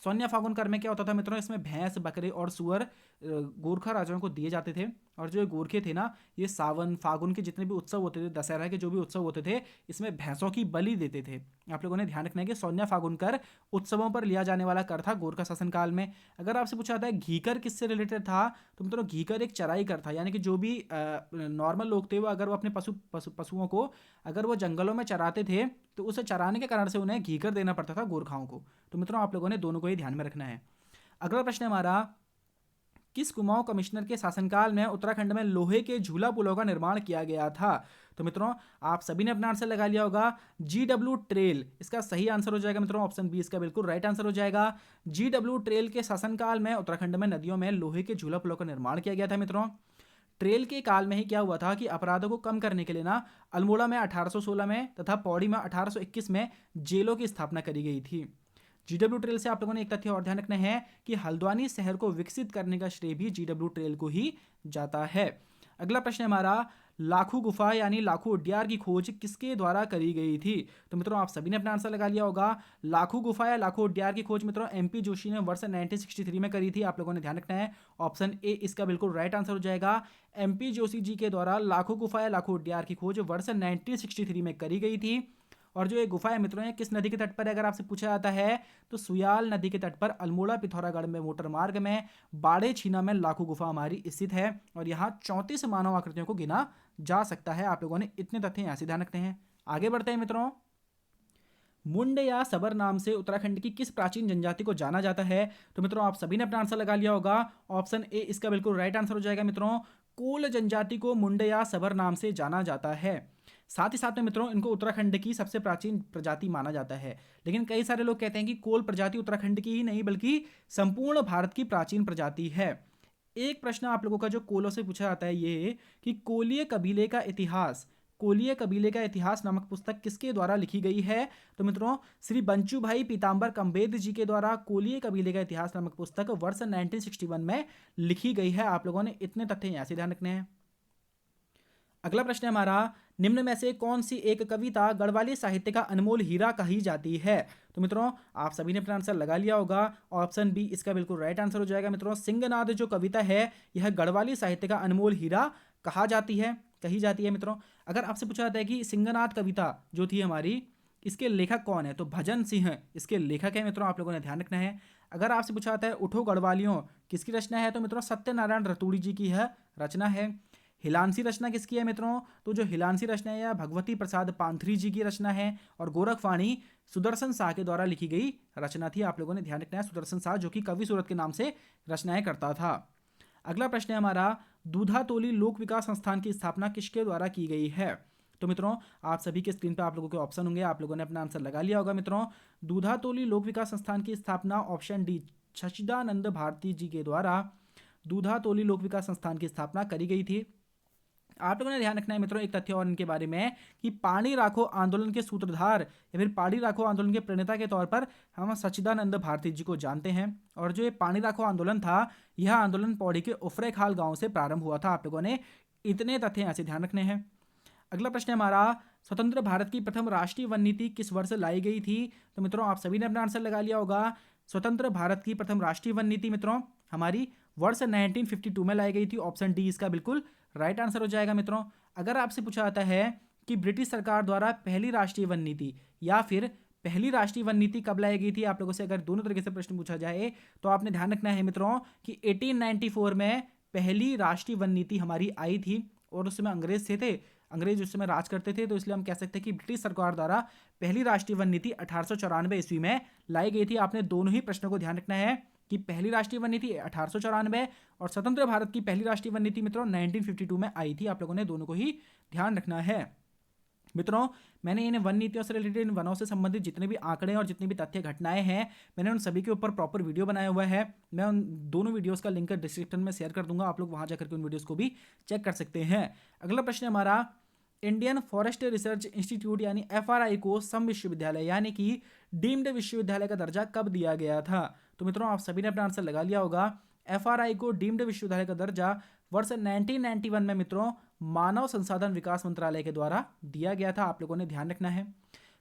सौन्या फागुन कर में क्या होता था मित्रों, इसमें भैंस बकरे और सुअर गोरखा राजाओं को दिए जाते थे। और जो गोरखे थे ना, ये सावन फागुन के जितने भी उत्सव होते थे, दशहरा के जो भी उत्सव होते थे, इसमें भैंसों की बलि देते थे। आप लोगों ने ध्यान रखना है कि सौन्या फागुन कर उत्सवों पर लिया जाने वाला कर था गोरखा शासन काल में। अगर आपसे पूछा जाता है घीकर किससे रिलेटेड था, तो मित्रों घीकर एक चराई कर था, यानी कि जो भी नॉर्मल लोग थे वो अगर वो अपने पशुओं को अगर वो जंगलों में चराते थे, तो उसे चराने के कारण से उन्हें घीकर देना पड़ता था गोरखाओं को। तो मित्रों आप लोगों ने दोनों को ही ध्यान में रखना है। अगला प्रश्न हमारा, किस कुमाऊं कमिश्नर के शासनकाल में उत्तराखंड में लोहे के झूला पुलों का निर्माण किया गया था? तो मित्रों आप सभी ने अपना आंसर लगा लिया होगा। GW ट्रेल इसका सही आंसर हो जाएगा मित्रों, ऑप्शन बी इसका बिल्कुल राइट आंसर हो जाएगा। GW ट्रेल के शासनकाल में उत्तराखंड में नदियों में लोहे के झूला पुलों का निर्माण किया गया था मित्रों। प्रेल के काल में ही क्या हुआ था कि अपराधों को कम करने के लिए ना अल्मोड़ा में 1816 में तथा पौड़ी में 1821 में जेलों की स्थापना करी गई थी। जीडब्ल्यू ट्रेल से आप लोगों ने एक तथ्य और ध्यान रखना है कि हल्द्वानी शहर को विकसित करने का श्रेय भी जीडब्ल्यू ट्रेल को ही जाता है। अगला प्रश्न है हमारा, लाखू गुफा यानी लाखू उड्यार की खोज किसके द्वारा करी गई थी? तो मित्रों आप सभी ने अपना आंसर लगा लिया होगा। लाखू गुफा या लाखू उड्यार की खोज मित्रों एमपी जोशी ने वर्ष 1963 में करी थी। आप लोगों ने ध्यान रखना है, ऑप्शन ए इसका बिल्कुल राइट आंसर हो जाएगा। एमपी जोशी जी के द्वारा लाखू गुफा या लाखू उड्यार की खोज वर्ष 1963 में करी गई थी। और जो ये गुफा है मित्रों, किस नदी के तट पर है अगर आपसे पूछा जाता है तो सुयाल नदी के तट पर अल्मोड़ा पिथौरागढ़ में मोटर मार्ग में बाड़े छीना में लाखू गुफा हमारी स्थित है और यहाँ 34 मानव आकृतियों को गिना जा सकता है। आप लोगों ने इतने तथ्य यहाँ से ध्यान रखते हैं। आगे बढ़ते हैं मित्रों, मुंड या सबर नाम से उत्तराखंड की किस प्राचीन जनजाति को जाना जाता है? तो मित्रों आप सभी ने अपना आंसर लगा लिया होगा। ऑप्शन ए इसका बिल्कुल राइट आंसर हो जाएगा मित्रों। कोल जनजाति को मुंड या सबर नाम से जाना जाता है। साथ ही साथ में मित्रों इनको उत्तराखंड की सबसे प्राचीन प्रजाति माना जाता है, लेकिन कई सारे लोग कहते हैं कि कोल प्रजाति उत्तराखंड की ही नहीं बल्कि संपूर्ण भारत की प्राचीन प्रजाति है। एक प्रश्न आप लोगों का जो कोलों से पूछा जाता है ये कि कोलिय कबीले का इतिहास नामक पुस्तक किसके द्वारा लिखी गई है? तो मित्रों श्री बंचू भाई पीताम्बर कंबेद जी के द्वारा कोलिय कबीले का इतिहास नामक पुस्तक वर्ष 1961 में लिखी गई है। आप लोगों ने इतने तथ्य यहाँ से ध्यान रखने हैं। अगला प्रश्न है हमारा, निम्न में से कौन सी एक कविता गढ़वाली साहित्य का अनमोल हीरा कही जाती है? तो मित्रों आप सभी ने अपना आंसर लगा लिया होगा। ऑप्शन बी इसका बिल्कुल राइट आंसर हो जाएगा मित्रों। सिंहनाद जो कविता है यह गढ़वाली साहित्य का अनमोल हीरा कही जाती है मित्रों। अगर आपसे पूछा जाता है कि सिंहनाद कविता जो थी हमारी इसके लेखक कौन है, तो भजन सिंह इसके लेखक है मित्रों। आप लोगों ने ध्यान रखना है। अगर आपसे पूछा जाता है उठो गढ़वालियों किसकी रचना है, तो मित्रों सत्यनारायण रतूड़ी जी की यह रचना है। हिलांसी रचना किसकी है मित्रों, तो जो हिलांसी रचना है यह भगवती प्रसाद पांथरी जी की रचना है और गोरखवाणी सुदर्शन शाह के द्वारा लिखी गई रचना थी। आप लोगों ने ध्यान रखना है, सुदर्शन शाह जो कि कवि सूरत के नाम से रचनाएं करता था। अगला प्रश्न है हमारा, दूधातोली लोक विकास संस्थान की स्थापना किसके द्वारा की गई है? तो मित्रों आप सभी के स्क्रीन पर आप लोगों के ऑप्शन होंगे, आप लोगों ने अपना आंसर लगा लिया होगा मित्रों। दूधातोली लोक विकास संस्थान की स्थापना ऑप्शन डी सच्चिदानंद भारती जी के द्वारा दूधातोली लोक विकास संस्थान की स्थापना करी गई थी। आप लोगों ने ध्यान रखना है मित्रों एक तथ्य और इनके बारे में कि पानी राखो आंदोलन के सूत्रधार या फिर पानी राखो आंदोलन के प्रणेता के तौर पर हम सच्चिदानंद भारती जी को जानते हैं। और जो ये पानी राखो आंदोलन था यह आंदोलन पौड़ी के उफरेखाल गांव से प्रारंभ हुआ था। आप लोगों ने इतने तथ्य यहाँ से ध्यान रखने हैं। अगला प्रश्न है हमारा, स्वतंत्र भारत की प्रथम राष्ट्रीय वन नीति किस वर्ष लाई गई थी? तो मित्रों आप सभी ने अपना आंसर लगा लिया होगा। स्वतंत्र भारत की प्रथम राष्ट्रीय वन नीति मित्रों हमारी वर्ष 1952 में लाई गई थी। ऑप्शन डी इसका बिल्कुल राइट आंसर हो जाएगा मित्रों। अगर आपसे पूछा जाता है कि ब्रिटिश सरकार द्वारा पहली राष्ट्रीय वन नीति या फिर पहली राष्ट्रीय वन नीति कब लाई गई थी, आप लोगों से अगर दोनों तरीके से प्रश्न पूछा जाए तो आपने ध्यान रखना है मित्रों कि 1894 में पहली राष्ट्रीय वन नीति हमारी आई थी और उस समय अंग्रेज उस समय राज करते थे, तो इसलिए हम कह सकते हैं कि ब्रिटिश सरकार द्वारा पहली राष्ट्रीय वन नीति 1894 ईस्वी में लाई गई थी। आपने दोनों ही प्रश्नों को ध्यान रखना है कि पहली राष्ट्रीय वन नीति 1894 और स्वतंत्र भारत की पहली राष्ट्रीय वन नीति मित्रों 1952 में आई थी। आप लोगों ने दोनों को ही ध्यान रखना है। मित्रों मैंने इन वन नीतियों से रिलेटेड, इन वनों से संबंधित जितने भी आंकड़े और जितनी भी तथ्य घटनाएं हैं मैंने उन सभी के ऊपर प्रॉपर वीडियो बनाया हुआ है। मैं उन दोनों वीडियोस का लिंक डिस्क्रिप्शन में शेयर कर दूंगा, आप लोग वहां जाकर के उन वीडियोस को भी चेक कर सकते हैं। अगला प्रश्न हमारा, इंडियन फॉरेस्ट रिसर्च इंस्टीट्यूट यानी एफआरआई को सम विश्वविद्यालय यानी कि डीम्ड विश्वविद्यालय का दर्जा कब दिया गया था? तो मित्रों आप सभी ने अपना आंसर लगा लिया होगा। एफआरआई को डीम्ड विश्वविद्यालय का दर्जा वर्ष 1991 में मित्रों मानव संसाधन विकास मंत्रालय के द्वारा दिया गया था। आप लोगों ने ध्यान रखना है।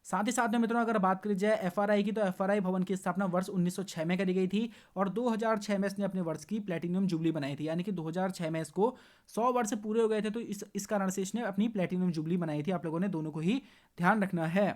साथ ही साथ में मित्रों अगर बात करी जाए एफआरआई की, तो एफआरआई भवन की स्थापना वर्ष 1906 में करी गई थी और 2006 में इसने अपने वर्ष की प्लेटिनियम जुबली बनाई थी, यानी कि 2006 में इसको 100 वर्ष पूरे हो गए थे, तो इस कारण से इसने अपनी प्लेटिनियम जुबली बनाई थी। आप लोगों ने दोनों को ही ध्यान रखना है।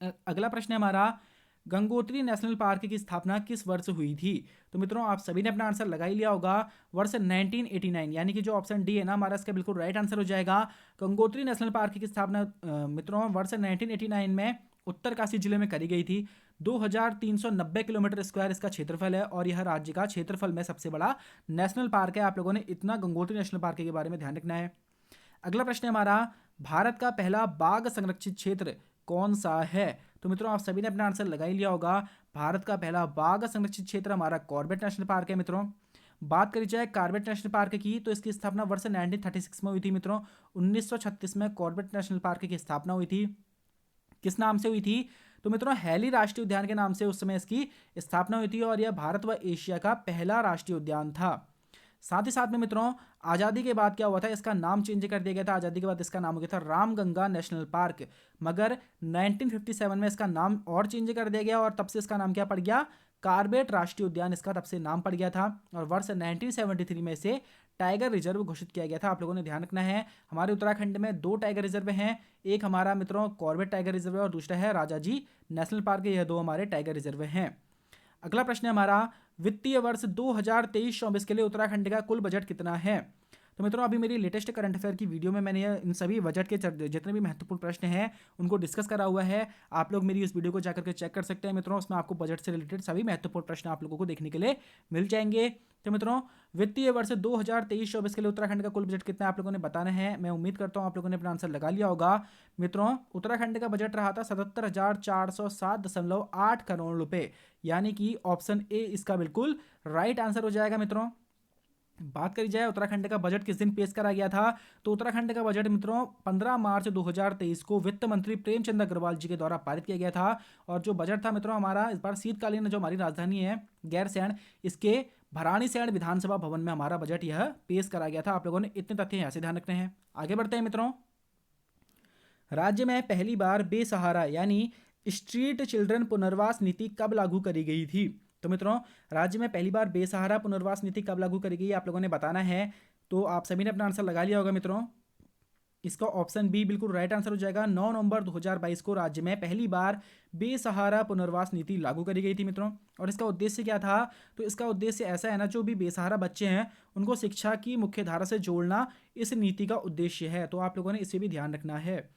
अगला प्रश्न है हमारा, गंगोत्री नेशनल पार्क की स्थापना किस वर्ष हुई थी? तो मित्रों आप सभी ने अपना आंसर लगा ही लिया होगा। वर्ष 1989, यानी कि जो ऑप्शन डी है ना हमारा, इसका बिल्कुल राइट आंसर हो जाएगा। गंगोत्री नेशनल पार्क की स्थापना मित्रों वर्ष 1989 में उत्तरकाशी जिले में करी गई थी। 2390 किलोमीटर स्क्वायर इसका क्षेत्रफल है और यह राज्य का क्षेत्रफल में सबसे बड़ा नेशनल पार्क है। आप लोगों ने इतना गंगोत्री नेशनल पार्क के बारे में ध्यान रखना है। अगला प्रश्न है हमारा, भारत का पहला बाघ संरक्षित क्षेत्र कौन सा है? तो मित्रों आप सभी ने अपना आंसर लगा ही लिया होगा। भारत का पहला बाघ संरक्षित क्षेत्र हमारा कॉर्बेट नेशनल पार्क है मित्रों। बात करी जाए कॉर्बेट नेशनल पार्क की, तो इसकी स्थापना वर्ष 1936 में हुई थी मित्रों। 1936 में कॉर्बेट नेशनल पार्क की स्थापना हुई थी। किस नाम से हुई थी? तो मित्रों हैली राष्ट्रीय उद्यान के नाम से उस समय इसकी स्थापना हुई थी और यह भारत व एशिया का पहला राष्ट्रीय उद्यान था। साथ ही साथ में मित्रों आज़ादी के बाद क्या हुआ था, इसका नाम चेंज कर दिया गया था। आज़ादी के बाद इसका नाम हो गया था रामगंगा नेशनल पार्क, मगर 1957 में इसका नाम और चेंज कर दिया गया और तब से इसका नाम क्या पड़ गया, कॉर्बेट राष्ट्रीय उद्यान इसका तब से नाम पड़ गया था। और वर्ष 1973 में इसे टाइगर रिजर्व घोषित किया गया था। आप लोगों ने ध्यान रखना है हमारे उत्तराखंड में 2 टाइगर रिजर्व हैं, एक हमारा मित्रों कॉर्बेट टाइगर रिजर्व है और दूसरा है राजाजी नेशनल पार्क। यह 2 हमारे टाइगर रिजर्व हैं। अगला प्रश्न है हमारा, वित्तीय वर्ष 2023-24 के लिए उत्तराखंड का कुल बजट कितना है? तो मित्रों अभी मेरी लेटेस्ट करंट अफेयर की वीडियो में मैंने इन सभी बजट के जितने भी महत्वपूर्ण प्रश्न हैं उनको डिस्कस करा हुआ है। आप लोग मेरी उस वीडियो को जाकर के चेक कर सकते हैं मित्रों, उसमें आपको बजट से रिलेटेड सभी महत्वपूर्ण प्रश्न आप लोगों को देखने के लिए मिल जाएंगे। तो मित्रों वित्तीय वर्ष 2023-24 के लिए उत्तराखंड का कुल बजट कितना है आप लोगों ने बताना है। मैं उम्मीद करता हूँ आप लोगों ने अपना आंसर लगा लिया होगा। मित्रों उत्तराखंड का बजट रहा था 77,407.8 करोड़ रुपए, यानी कि ऑप्शन ए इसका बिल्कुल राइट आंसर हो जाएगा। मित्रों बात करी जाए उत्तराखंड का बजट किस दिन पेश करा गया था, तो उत्तराखंड का बजट मित्रों 15 मार्च 2023 को वित्त मंत्री प्रेमचंद अग्रवाल जी के द्वारा पारित किया गया था। और जो बजट था मित्रों हमारा इस बार शीतकालीन जो हमारी राजधानी है गैरसैंण, इसके भराड़ीसैंण विधानसभा भवन में हमारा बजट यह पेश करा गया था। आप लोगों ने इतने तथ्य यहाँ से ध्यान रखने हैं। आगे बढ़ते हैं मित्रों, राज्य में पहली बार बेसहारा यानी स्ट्रीट चिल्ड्रन पुनर्वास नीति कब लागू करी गई थी? तो मित्रों राज्य में पहली बार बेसहारा पुनर्वास नीति कब लागू करी गई आप लोगों ने बताना है। तो आप सभी ने अपना आंसर लगा लिया होगा मित्रों, इसका ऑप्शन बी बिल्कुल राइट आंसर हो जाएगा। 9 नवंबर 2022 को राज्य में पहली बार बेसहारा पुनर्वास नीति लागू करी गई थी मित्रों। और इसका उद्देश्य क्या था? तो इसका उद्देश्य ऐसा है ना, जो भी बेसहारा बच्चे हैं उनको शिक्षा की मुख्य धारा से जोड़ना इस नीति का उद्देश्य है। तो आप लोगों ने इसे भी ध्यान रखना है।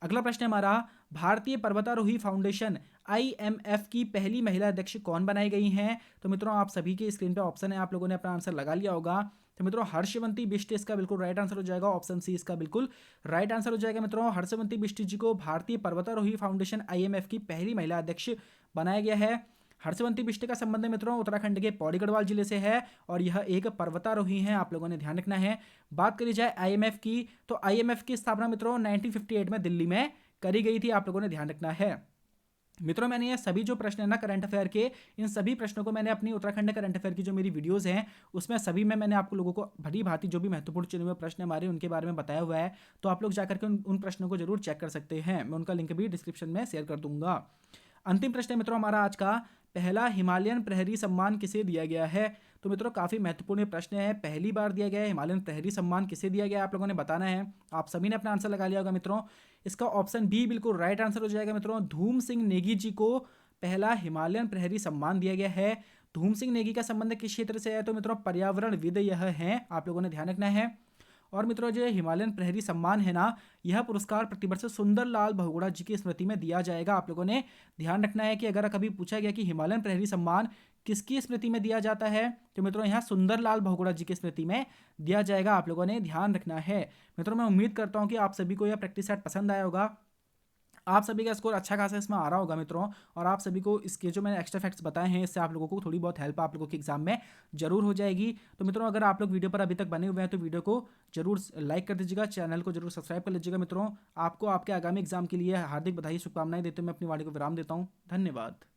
अगला प्रश्न है हमारा, भारतीय पर्वतारोही फाउंडेशन IMF की पहली महिला अध्यक्ष कौन बनाई गई हैं? तो मित्रों आप सभी के स्क्रीन पे ऑप्शन है, आप लोगों ने अपना आंसर लगा लिया होगा। तो मित्रों हर्षवंती बिष्ट इसका बिल्कुल राइट आंसर हो जाएगा। ऑप्शन सी इसका बिल्कुल राइट आंसर हो जाएगा। मित्रों हर्षवंती बिष्ट जी को भारतीय पर्वतारोही फाउंडेशन IMF की पहली महिला अध्यक्ष बनाया गया है। हर्षवंती बिष्ट का संबंध मित्रों उत्तराखंड के पौड़ी गढ़वाल जिले से है और यह एक पर्वतारोही हैं। आप लोगों ने ध्यान रखना है। बात करी जाए IMF की, तो IMF की स्थापना मित्रों 1958 में दिल्ली में करी गई थी। आप लोगों ने ध्यान रखना है। मित्रों मैंने ये सभी जो प्रश्न है ना करंट अफेयर के, इन सभी प्रश्नों को मैंने अपनी उत्तराखंड करंट अफेयर की जो मेरी वीडियोस हैं उसमें सभी में मैंने आपको लोगों को भली भांति जो भी महत्वपूर्ण चुने हुए प्रश्न हमारे उनके बारे में बताया हुआ है। तो आप लोग जाकर के उन प्रश्नों को जरूर चेक कर सकते हैं। मैं उनका लिंक भी डिस्क्रिप्शन में शेयर कर दूंगा। अंतिम प्रश्न है मित्रों हमारा आज का, पहला हिमालयन प्रहरी सम्मान किसे दिया गया है? तो मित्रों काफ़ी महत्वपूर्ण प्रश्न है। पहली बार दिया गया है हिमालयन प्रहरी सम्मान किसे दिया गया है आप लोगों ने बताना है। आप सभी ने अपना आंसर लगा लिया होगा मित्रों, इसका ऑप्शन बी बिल्कुल राइट आंसर हो जाएगा। मित्रों धूम सिंह नेगी जी को पहला हिमालयन प्रहरी सम्मान दिया गया है। धूम सिंह नेगी का संबंध किस क्षेत्र से है? तो मित्रों पर्यावरणविद यह है, आप लोगों ने ध्यान रखना है। और मित्रों जो हिमालयन प्रहरी सम्मान है ना, यह पुरस्कार प्रतिवर्ष सुंदरलाल बहुगुणा जी की स्मृति में दिया जाएगा। आप लोगों ने ध्यान रखना है कि अगर कभी पूछा गया कि हिमालयन प्रहरी सम्मान किसकी स्मृति में दिया जाता है, तो मित्रों यहाँ सुंदरलाल बहुगुणा जी की स्मृति में दिया जाएगा। आप लोगों ने ध्यान रखना है। मित्रों मैं उम्मीद करता हूँ कि आप सभी को यह प्रैक्टिस सेट पसंद आया होगा, आप सभी का स्कोर अच्छा खासा इसमें आ रहा होगा मित्रों। और आप सभी को इसके जो मैंने एक्स्ट्रा फैक्ट्स बताए हैं इससे आप लोगों को थोड़ी बहुत हेल्प आप लोगों के एग्जाम में जरूर हो जाएगी। तो मित्रों अगर आप लोग वीडियो पर अभी तक बने हुए हैं तो वीडियो को जरूर लाइक कर दीजिएगा, चैनल को जरूर सब्सक्राइब कर लीजिएगा। मित्रों आपको आपके आगामी एग्जाम के लिए हार्दिक बधाई शुभकामनाएं देते हुए मैं अपनी वाणी को विराम देता हूँ। धन्यवाद।